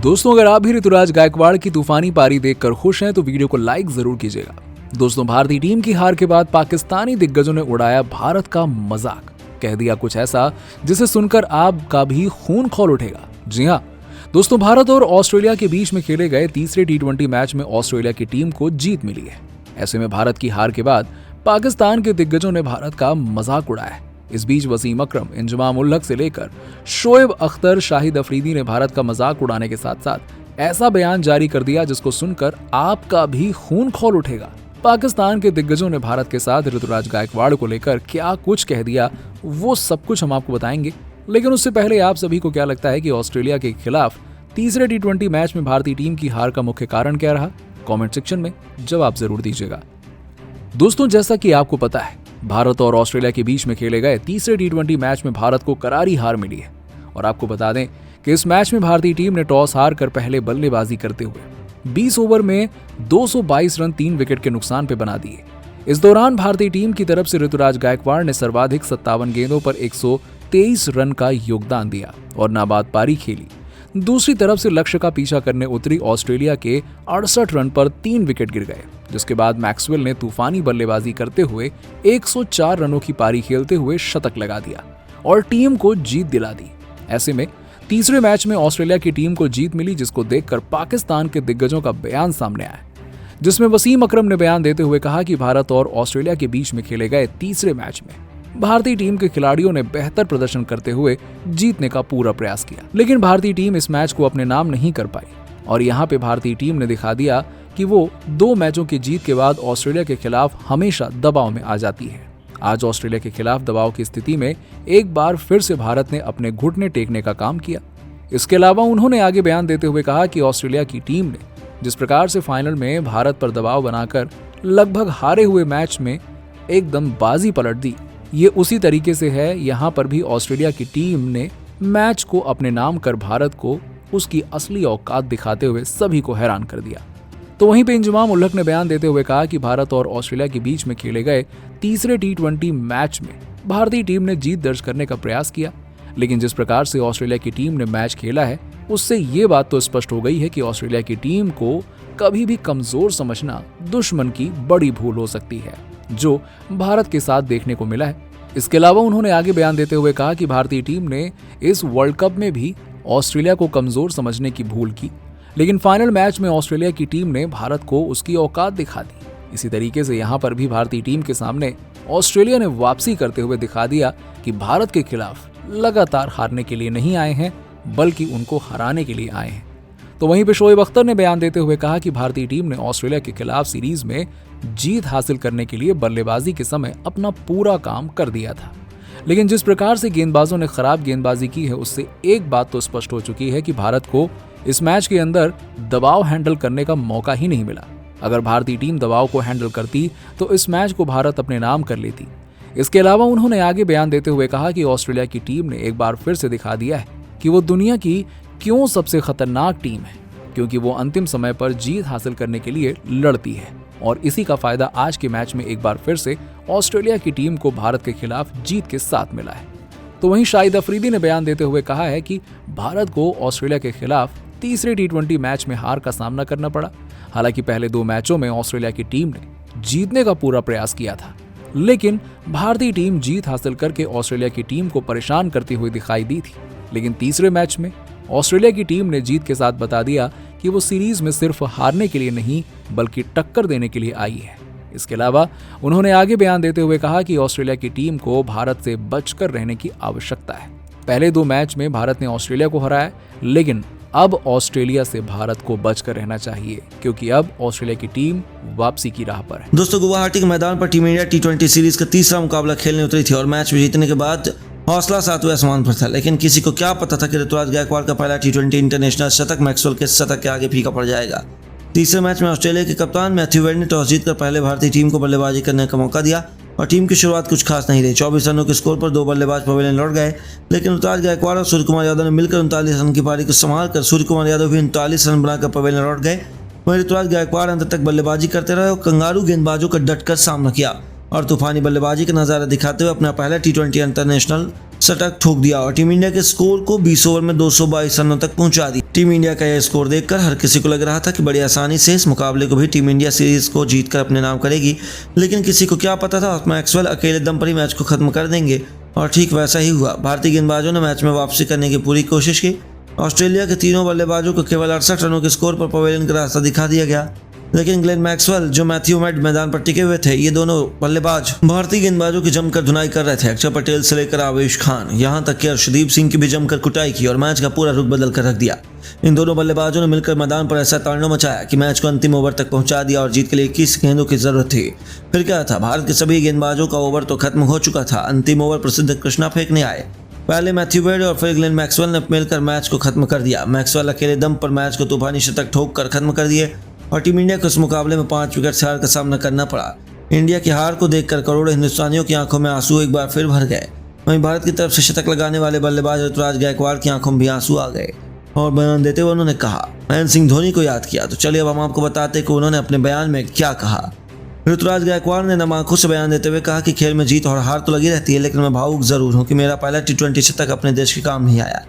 दोस्तों, अगर आप भी ऋतुराज गायकवाड़ की तूफानी पारी देखकर खुश हैं तो वीडियो को लाइक जरूर कीजिएगा। दोस्तों, भारतीय टीम की हार के बाद पाकिस्तानी दिग्गजों ने उड़ाया भारत का मजाक। कह दिया कुछ ऐसा जिसे सुनकर आपका भी खून खौल उठेगा। जी हाँ दोस्तों, भारत और ऑस्ट्रेलिया के बीच में खेले गए तीसरे टी20 मैच में ऑस्ट्रेलिया की टीम को जीत मिली है। ऐसे में भारत की हार के बाद पाकिस्तान के दिग्गजों ने भारत का मजाक उड़ाया। इस बीच वसीम अकरम, इंजमाम उल हक से लेकर शोएब अख्तर, शाहिद अफरीदी ने भारत का मजाक उड़ाने के साथ साथ ऐसा बयान जारी कर दिया जिसको सुनकर आपका भी खून खौल उठेगा। पाकिस्तान के दिग्गजों ने भारत के साथ ऋतुराज गायकवाड़ को लेकर क्या कुछ कह दिया, वो सब कुछ हम आपको बताएंगे। लेकिन उससे पहले आप सभी को क्या लगता है कि ऑस्ट्रेलिया के खिलाफ तीसरे टी20 मैच में भारतीय टीम की हार का मुख्य कारण क्या रहा? कमेंट सेक्शन में जवाब जरूर दीजिएगा। दोस्तों, जैसा कि आपको पता है, भारत और ऑस्ट्रेलिया के बीच में खेले गए तीसरे टी20 मैच में भारत को करारी हार मिली है। और आपको बता दें कि इस मैच में भारतीय टीम ने टॉस हार कर पहले बल्लेबाजी करते हुए 20 ओवर में 222 रन 3 विकेट के नुकसान पे बना दिए। इस दौरान भारतीय टीम की तरफ से ऋतुराज गायकवाड़ ने सर्वाधिक 57 गेंदों पर 123 रन का योगदान दिया और नाबाद पारी खेली। दूसरी तरफ से लक्ष्य का पीछा करने उतरी ऑस्ट्रेलिया के 68 रन पर 3 विकेट गिर गए, जिसके बाद मैक्सवेल ने तूफानी बल्लेबाजी करते हुए 104 रनों की पारी खेलते हुए शतक लगा दिया और टीम को जीत दिला दी। ऐसे में तीसरे मैच में ऑस्ट्रेलिया की टीम को जीत मिली, जिसको देखकर पाकिस्तान के दिग्गजों का बयान सामने आया, जिसमें वसीम अकरम ने बयान देते हुए कहा कि भारत और ऑस्ट्रेलिया के बीच में खेले गए तीसरे मैच में भारतीय टीम के खिलाड़ियों ने बेहतर प्रदर्शन करते हुए जीतने का पूरा प्रयास किया, लेकिन भारतीय टीम इस मैच को अपने नाम नहीं कर पाई और यहाँ पे भारतीय टीम ने दिखा दिया कि वो 2 मैचों की जीत के बाद ऑस्ट्रेलिया के खिलाफ हमेशा दबाव में आ जाती है। आज ऑस्ट्रेलिया के खिलाफ दबाव की स्थिति में एक बार फिर से भारत ने अपने घुटने टेकने का काम किया। इसके अलावा उन्होंने आगे बयान देते हुए कहा कि ऑस्ट्रेलिया की टीम ने जिस प्रकार से फाइनल में भारत पर दबाव बनाकर लगभग हारे हुए मैच में एकदम बाजी पलट दी, ये उसी तरीके से है। यहाँ पर भी ऑस्ट्रेलिया की टीम ने मैच को अपने नाम कर भारत को उसकी असली औकात दिखाते हुए सभी को हैरान कर दिया। तो वहीं पे इंजमाम उल हक ने बयान देते हुए कहा कि भारत और ऑस्ट्रेलिया के बीच में खेले गए तीसरे टी20 मैच में भारतीय टीम ने जीत दर्ज करने का प्रयास किया, लेकिन जिस प्रकार से ऑस्ट्रेलिया की टीम ने मैच खेला है उससे ये बात तो स्पष्ट हो गई है कि ऑस्ट्रेलिया की टीम को कभी भी कमजोर समझना दुश्मन की बड़ी भूल हो सकती है, जो भारत के साथ देखने को मिला है। इसके अलावा उन्होंने आगे बयान देते हुए कहा कि भारतीय टीम ने इस वर्ल्ड कप में भी ऑस्ट्रेलिया को कमजोर समझने की भूल की, लेकिन फाइनल मैच में ऑस्ट्रेलिया की टीम ने भारत को उसकी औकात दिखा दी। इसी तरीके से यहाँ पर भी भारतीय टीम के सामने ऑस्ट्रेलिया ने वापसी करते हुए दिखा दिया कि भारत के खिलाफ लगातार हारने के लिए नहीं आए हैं, बल्कि उनको हराने के लिए आए हैं। तो वहीं पे शोएब अख्तर ने बयान देते हुए कहा कि भारतीय टीम ने ऑस्ट्रेलिया के खिलाफ सीरीज में जीत हासिल करने के लिए बल्लेबाजी के समय अपना पूरा काम कर दिया था, लेकिन जिस प्रकार से गेंदबाजों ने खराब गेंदबाजी की है उससे एक बात तो स्पष्ट हो चुकी है कि भारत को इस मैच के अंदर दबाव हैंडल करने का मौका ही नहीं मिला। अगर भारतीय टीम दबाव को हैंडल करती तो इस मैच को भारत अपने नाम कर लेती। इसके अलावा उन्होंने आगे बयान देते हुए कहा कि ऑस्ट्रेलिया की टीम ने एक बार फिर से दिखा दिया है कि वो दुनिया की क्यों सबसे खतरनाक टीम है, क्योंकि वो अंतिम समय पर जीत हासिल करने के लिए लड़ती है और इसी का फायदा आज के मैच में एक बार फिर से ऑस्ट्रेलिया की टीम को भारत के खिलाफ जीत के साथ मिला है। तो वहीं शाहिद अफरीदी ने बयान देते हुए कहा है कि भारत को ऑस्ट्रेलिया के खिलाफ तीसरे टी20 मैच में हार का सामना करना पड़ा। हालांकि पहले 2 मैचों में ऑस्ट्रेलिया की टीम ने जीतने का पूरा प्रयास किया था, लेकिन भारतीय टीम जीत हासिल करके ऑस्ट्रेलिया की टीम को परेशान करती हुई दिखाई दी थी। लेकिन तीसरे मैच में ऑस्ट्रेलिया की टीम ने जीत के साथ बता दिया कि वो सीरीज में सिर्फ हारने के लिए नहीं बल्कि टक्कर देने के लिए आई है। इसके अलावा उन्होंने आगे बयान देते हुए कहा कि ऑस्ट्रेलिया की टीम को भारत से बचकर रहने की आवश्यकता है। पहले 2 मैच में भारत ने ऑस्ट्रेलिया को हराया, लेकिन अब ऑस्ट्रेलिया से भारत को बचकर रहना चाहिए, क्योंकि अब ऑस्ट्रेलिया की टीम वापसी की राह पर है। दोस्तों, गुवाहाटी के मैदान पर टीम इंडिया टी20 सीरीज का तीसरा मुकाबला खेलने उतरी थी और मैच में जीतने के बाद हौसला 7वें आसमान पर था, लेकिन किसी को क्या पता था कि ऋतुराज गायकवाड़ का पहला टी20 इंटरनेशनल शतक मैक्सवेल के शतक के आगे फीका पड़ जाएगा। तीसरे मैच में ऑस्ट्रेलिया के कप्तान मैथ्यू वेड ने टॉस जीतकर पहले भारतीय टीम को बल्लेबाजी करने का मौका दिया और टीम की शुरुआत कुछ खास नहीं रही। 24 रनों के स्कोर पर 2 बल्लेबाज पवेलियन लौट गए, लेकिन ऋतुराज गायकवाड़ और सूर्य कुमार यादव ने मिलकर 39 रन की पारी को संभाल कर सूर्य कुमार यादव भी 39 रन बनाकर पवेलियन लौट गए। वहीं ऋतुराज गायकवाड़ अंत तक बल्लेबाजी करते रहे और कंगारू गेंदबाजों का डटकर सामना किया। और तूफानी बल्लेबाजी का नजारा दिखाते हुए अपना पहला T20 इंटरनेशनल शतक ठोक दिया और टीम इंडिया के स्कोर को 20 ओवर में 222 रनों तक पहुंचा दी। टीम इंडिया का यह स्कोर देखकर हर किसी को लग रहा था कि बड़ी आसानी से इस मुकाबले को भी टीम इंडिया सीरीज को जीतकर अपने नाम करेगी, लेकिन किसी को क्या पता था मैक्सवेल अकेले दम पर ही मैच को खत्म कर देंगे और ठीक वैसा ही हुआ। भारतीय गेंदबाजों ने मैच में वापसी करने की पूरी कोशिश की। ऑस्ट्रेलिया के तीनों बल्लेबाजों को केवल 68 रनों के स्कोर पर पवेलियन का रास्ता दिखा दिया गया, लेकिन ग्लेन मैक्सवेल जो मैथ्यू मेड मैदान पर टिके हुए थे, ये दोनों बल्लेबाज भारतीय गेंदबाजों की जमकर धुनाई कर रहे थे। अक्षर पटेल से लेकर आवेश खान, यहां तक कि अर्शदीप सिंह की भी जमकर कुटाई की और मैच का पूरा रुख बदल कर रख दिया। इन दोनों बल्लेबाजों ने मिलकर मैदान पर ऐसा तांडव मचाया कि मैच को अंतिम ओवर तक पहुंचा दिया और जीत के लिए 21 गेंदों की जरूरत थी। फिर क्या था, भारत के सभी गेंदबाजों का ओवर तो खत्म हो चुका था। अंतिम ओवर प्रसिद्ध कृष्णा फेंकने आए। पहले मैथ्यू वेड और फिर ग्लेन मैक्सवेल ने मिलकर मैच को खत्म कर दिया। मैक्सवेल अकेले दम पर मैच को तूफानी शतक ठोक कर खत्म कर दिए और टीम इंडिया को इस मुकाबले में 5 विकेट से हार का सामना करना पड़ा। इंडिया की हार को देखकर करोड़ों हिंदुस्तानियों की आंखों में आंसू एक बार फिर भर गए। वहीं भारत की तरफ से शतक लगाने वाले बल्लेबाज ऋतुराज गायकवाड़ की आंखों में भी आंसू आ गए और बयान देते हुए उन्होंने कहा, महेंद्र सिंह धोनी को याद किया। तो चलिए अब हम आपको बताते कि उन्होंने अपने बयान में क्या कहा। ऋतुराज गायकवाड़ ने नम आंखों से बयान देते हुए कहा कि खेल में जीत और हार तो लगी रहती है, लेकिन मैं भावुक जरूर हूं कि मेरा पहला T20 शतक अपने देश के काम नहीं आया।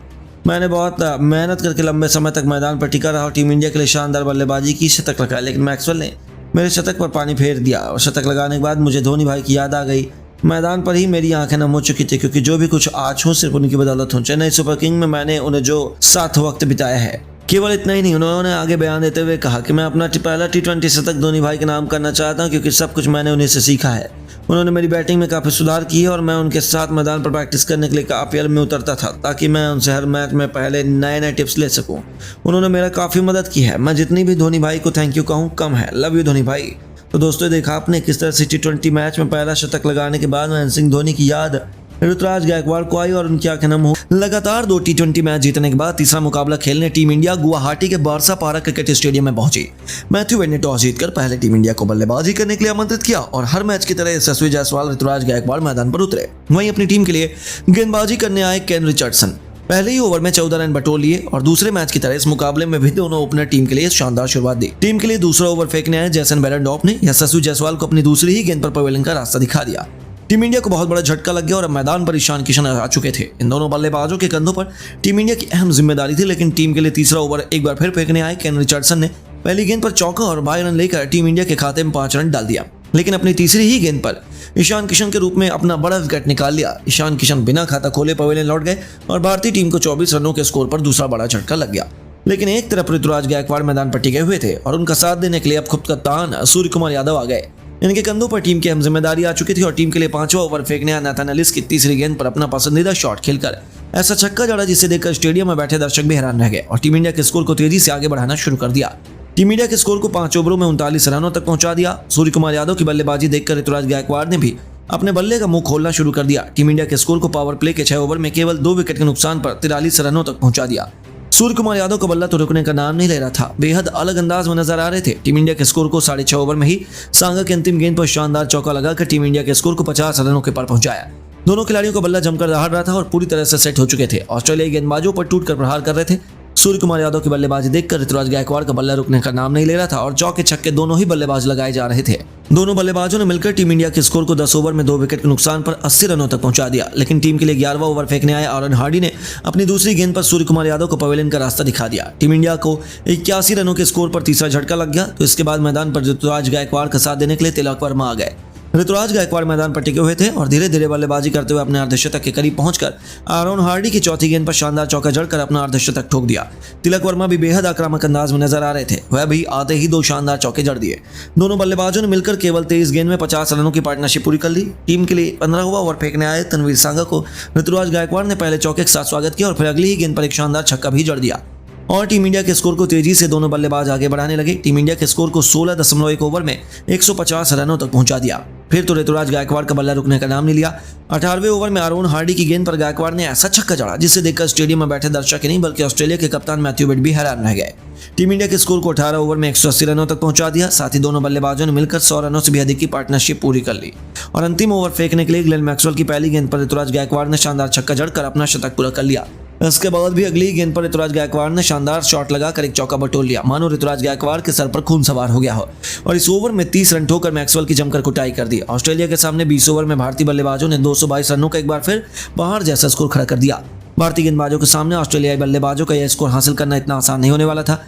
मैंने बहुत मेहनत करके लंबे समय तक मैदान पर टिका रहा और टीम इंडिया के लिए शानदार बल्लेबाजी की, शतक लगाया, लेकिन मैक्सवेल ने मेरे शतक पर पानी फेर दिया और शतक लगाने के बाद मुझे धोनी भाई की याद आ गई। मैदान पर ही मेरी आंखें नम हो चुकी थी, क्योंकि जो भी कुछ आज हूँ सिर्फ उनकी बदौलत हूँ। चेन्नई सुपर किंग में मैंने उन्हें जो साथ वक्त बिताया है। केवल इतना ही नहीं, उन्होंने आगे बयान देते हुए कहा कि मैं अपना पहला T20 शतक धोनी भाई के नाम करना चाहता हूं, क्योंकि सब कुछ मैंने उन्हीं से सीखा है। उन्होंने मेरी बैटिंग में काफ़ी सुधार की है और मैं उनके साथ मैदान पर प्रैक्टिस करने के लिए IPL में उतरता था, ताकि मैं उनसे हर मैच में पहले नए टिप्स ले सकूं। उन्होंने मेरा काफ़ी मदद की है। मैं जितनी भी धोनी भाई को थैंक यू कहूँ कम है। लव यू धोनी भाई। तो दोस्तों, देखा आपने किस तरह से T20 मैच में पहला शतक लगाने के बाद महेंद्र सिंह धोनी की याद ऋतुराज गायकवाड़ को आई और उनकी आंखें नम हो। लगातार 2 T20 मैच जीतने के बाद तीसरा मुकाबला खेलने टीम इंडिया गुवाहाटी के बारसा पारा क्रिकेट स्टेडियम में पहुंची। मैथ्यू वेड ने टॉस जीतकर पहले टीम इंडिया को बल्लेबाजी करने के लिए आमंत्रित किया और हर मैच की तरह यशस्वी जायसवाल, ऋतुराज गायकवाड़ मैदान पर उतरे। वहीं अपनी टीम के लिए गेंदबाजी करने आए केन रिचर्डसन पहले ही ओवर में 14 रन बटोर लिए और दूसरे मैच की तरह इस मुकाबले में भी दोनों ओपनर टीम के लिए शानदार शुरुआत दी। टीम के लिए दूसरा ओवर फेंकने आए जैसन बेरेंडॉर्फ ने यशस्वी जायसवाल को अपनी दूसरी ही गेंद पर पवेलियन का रास्ता दिखा दिया। टीम इंडिया को बहुत बड़ा झटका लग गया और अब मैदान पर ईशान किशन आ चुके थे। इन दोनों बल्लेबाजों के कंधों पर टीम इंडिया की अहम जिम्मेदारी थी, लेकिन टीम के लिए तीसरा ओवर एक बार फिर फेंकने आए केन रिचर्डसन ने पहली गेंद पर चौका और 22 रन लेकर टीम इंडिया के खाते में 5 रन डाल दिया, लेकिन अपनी तीसरी ही गेंद पर ईशान किशन के रूप में अपना बड़ा विकेट निकाल लिया। ईशान किशन बिना खाता खोले पवेलियन लौट गए और भारतीय टीम को 24 रनों के स्कोर पर दूसरा बड़ा झटका लग गया। लेकिन एक तरफ ऋतुराज गायकवाड़ मैदान पर टिके हुए थे और उनका साथ देने के लिए अब खुद का तान सूर्य कुमार यादव आ गए। इनके कंधों पर टीम की अहम जिम्मेदारी आ चुकी थी और टीम के लिए 5वां ओवर फेंकने आया नाथन एलिस की तीसरी गेंद पर अपना पसंदीदा शॉट खेलकर ऐसा छक्का जड़ा जिसे देखकर स्टेडियम में बैठे दर्शक भी हैरान रह गए और टीम इंडिया के स्कोर को तेजी से आगे बढ़ाना शुरू कर दिया। टीम इंडिया के स्कोर को 5 ओवरों में 39 रनों तक पहुंचा दिया। सूर्य कुमार यादव की बल्लेबाजी देखकर ऋतुराज गायकवाड़ ने भी अपने बल्ले का मुंह खोलना शुरू कर दिया। टीम इंडिया के स्कोर को पावर प्ले के 6 ओवर में केवल 2 विकेट के नुकसान पर 43 रनों तक पहुंचा दिया। सूर्य कुमार यादव का बल्ला तो रुकने का नाम नहीं ले रहा था, बेहद अलग अंदाज में नजर आ रहे थे। टीम इंडिया के स्कोर को 6.5 ओवर में ही सांगा के अंतिम गेंद पर शानदार चौका लगाकर टीम इंडिया के स्कोर को 50 रनों के पार पहुंचाया। दोनों खिलाड़ियों का बल्ला जमकर दहाड़ रहा था और पूरी तरह से सेट हो चुके थे। ऑस्ट्रेलियाई गेंदबाजों पर टूटकर प्रहार कर रहे थे। सूर्य कुमार यादव की बल्लेबाजी देखकर ऋतुराज गायकवाड़ का बल्ला रुकने का नाम नहीं ले रहा था और चौके छक्के दोनों ही बल्लेबाज लगाए जा रहे थे। दोनों बल्लेबाजों ने मिलकर टीम इंडिया के स्कोर को 10 ओवर में 2 विकेट के नुकसान पर 80 रनों तक पहुंचा दिया। लेकिन टीम के लिए 11वां ओवर फेंकने आए आरन हार्डी ने अपनी दूसरी गेंद पर सूर्य कुमार यादव को पवेलियन का रास्ता दिखा दिया। टीम इंडिया को 81 रनों के स्कोर पर तीसरा झटका लग गया। तो इसके बाद मैदान पर ऋतुराज गायकवाड़ का साथ देने के लिए तिलक वर्मा आ गए। ऋतुराज गायकवाड़ मैदान पर टिके हुए थे और धीरे धीरे बल्लेबाजी करते हुए अपने अर्धशतक के करीब पहुंचकर आरोन हार्डी की चौथी गेंद पर शानदार चौका जड़कर अपना अर्धशतक ठोक दिया। तिलक वर्मा भी बेहद आक्रामक अंदाज में नजर आ रहे थे। वह भी आते ही 2 शानदार चौके जड़ दिए। दोनों बल्लेबाजों ने मिलकर केवल 23 गेंद में 50 रनों की पार्टनरशिप पूरी कर ली। टीम के लिए 15वां ओवर फेंकने आए तनवीर सांगा को ऋतुराज गायकवाड़ ने पहले चौके के साथ स्वागत किया और फिर अगली ही गेंद पर एक शानदार छक्का भी जड़ दिया और टीम इंडिया के स्कोर को तेजी से दोनों बल्लेबाज आगे बढ़ाने लगे। टीम इंडिया के स्कोर को 16.1 ओवर में 150 रनों तक पहुंचा दिया। फिर तो ऋतुराज गायकवाड़ का बल्ला रुकने का नाम नहीं लिया। 18वें ओवर में आरोन हार्डी की गेंद पर गायकवाड़ ने ऐसा छक्का जड़ा जिसे देखकर स्टेडियम में बैठे दर्शक ही नहीं बल्कि ऑस्ट्रेलिया के कप्तान मैथ्यू वेड भी हैरान रह गए। टीम इंडिया के स्कोर को 18 ओवर में 180 रनों तक पहुंचा दिया। साथ ही दोनों बल्लेबाजों ने मिलकर 100 रनों से भी अधिक की पार्टनरशिप पूरी कर ली और अंतिम ओवर फेंकने के लिए ग्लेन मैक्सवेल की पहली गेंद पर ऋतुराज गायकवाड़ ने शानदार छक्का जड़कर अपना शतक पूरा कर लिया। इसके बाद भी अगली गेंद पर ऋतुराज गायकवाड़ ने शानदार शॉट लगाकर एक चौका बटोर लिया, मानो ऋतुराज गायकवाड़ के सर पर खून सवार हो गया हो, और इस ओवर में 30 रन ठोकर मैक्सवेल की जमकर कुटाई कर दी। ऑस्ट्रेलिया के सामने 20 ओवर में भारतीय बल्लेबाजों ने 222 रनों का एक बार फिर पहाड़ जैसा स्कोर खड़ा कर दिया। भारतीय गेंदबाजों के सामने ऑस्ट्रेलियाई बल्लेबाजों का यह स्कोर हासिल करना इतना आसान नहीं होने वाला था।